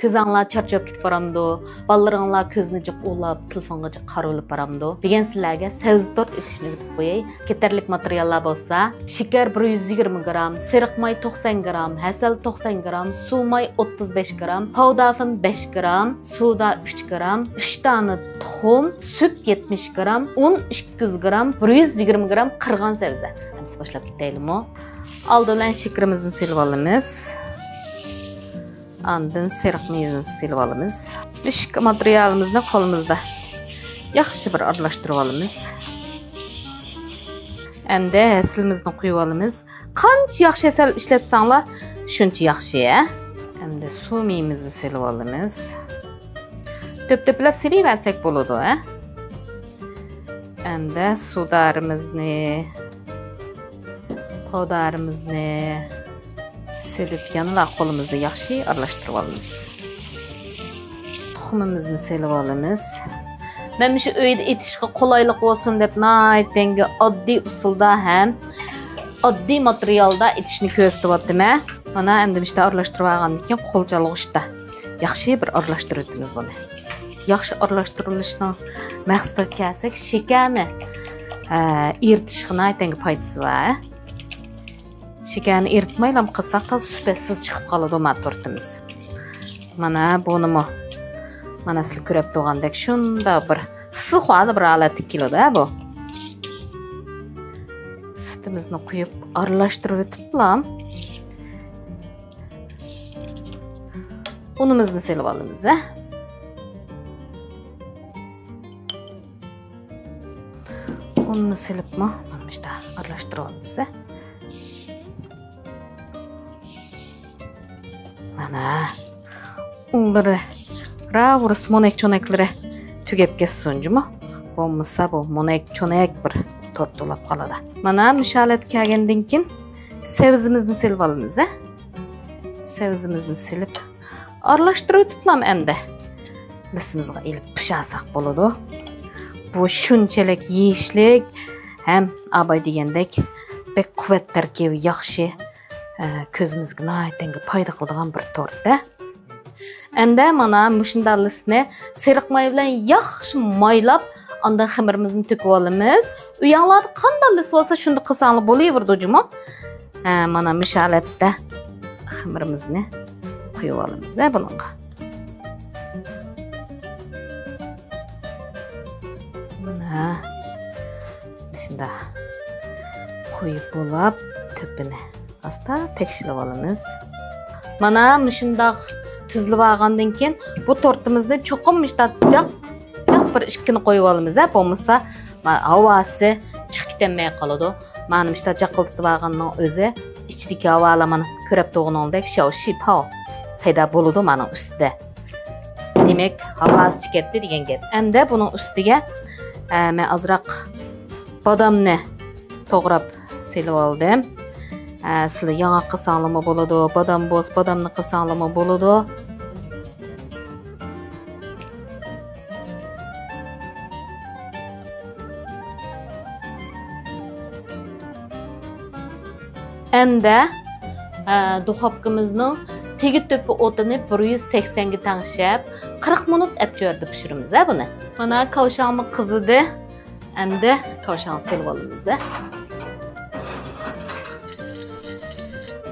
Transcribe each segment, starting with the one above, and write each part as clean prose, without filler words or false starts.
Ko'zinglar charchab ketib boramdi, balaringlar ko'zni jiq ulab, telefonga jiq qarab boramdi. Degan sizlarga sabzi tort etishni o'tib qo'yay. Ketarlik materiallar bo'lsa, shakar 120 gram, sariq may 90 gram, hasal 90 gram, suv may 35 gram, powdafin 5 gram, soda 3 gram, 3 tane tuxum, süt 70 gram, un 200 gram, 120 gram qirg'an sabzi. Hamsi boshlab ketaylikmi? Aldılan şekerimizni silib olamiz. Andın sariq mayimizni silib olamiz. Pishki materialimizni qo'limizda yaxshi bir aralashtirib olamiz. Endi hasilimizni quyib olamiz. Qancha yaxshi hasal ishlatsanglar, shuncha yaxshi. Endi suv mayimizni silib olamiz. To'p-to'plab silaversak bo'ladi, Endi suvdarimizni, powderimizni silib yana qo'limizda yaxshi aralashtirib olamiz. Tuxumimizni silib olamiz. Men shu uyda etishga qulaylik bo'lsin deb naytengi oddiy usulda ham oddiy materialda etishni ko'rsatyaptim. Mana endi ishda aralashtirib olgandan keyin qo'l chalg'ishda yaxshi bir aralashtirib o'tamiz buni. Yaxshi aralashtirilishning maqsadiga kelsak, shakarni eritishga naytengi foydasi bor. Shakarni eritmaylam qilsak, supatsiz chiqib qoladi tortimiz. Mana bunimi mana siz ko'rib turgandek shunda bir issiqxona bir holatda keladi bu. Sutimizni quyib aralashtirib o'tiblam. Unimizni silib olamiz, Unni silibmi? Mana ishda aralashtirib olamiz, Mana unları ravurus monek çonaklari tugab ketsunjimi? Bo'lmasa bu monek çonak bir tort bo'lib qoladi. Mana mushalat kelgandan keyin sabzimizni silib olamiz, Sabzimizni silib aralashtirib o'tiblam endi. Lisimizga ilib pishasak bo'ladi. Bu shunchalik yeyishlik ham abay degandek bek quvvat tarkibi yaxshi. Ko'zimizga naytengi foyda qiladigan bir tort. Endi mana mushundalisni sariq may bilan yaxshi maylab, anda xamirimizni to'kib olamiz. Uyanglarda qandalis bo'lsa shunda qilsanglar bo'laverdi-jimi? Mana mushalatda xamirimizni quyib olamiz bunga. Mana shunda quyib bo'lib, to'pini asta tekshirib olamiz. Mana shundaq tuzlab olgandan keyin bu tortimizni cho'qim ishtatjaq bir ishkini qo'yib olamiz, bo'lmasa havosi chiqib ketmay qoladi. Mana ishda jaqiltib olganning o'zi ichidagi havolar mana ko'rib turganingdek shipho paydo bo'ladi mana ustida. Demak, havosi chiqadi degan gap. Endi buning ustiga men azroq bodomni to'g'rab silib oldim. Sizlar yong'oq qilsanglarmi bo'ladi, bodom bo'z, bodomni qilsanglarmi bo'ladi. Endi duxovkamizning tegi to'pi o'tini 180 ga tangshab 40 minut apchorda pishiramiz buni. Mana kavshog'imiz qizidi. Endi kavshog'ni silib olamiz.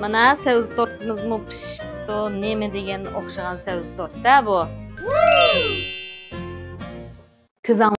Mana sabzi tortimizmi pishibdi, nima degan o'xshagan sabzi tortda bu. Ko'zing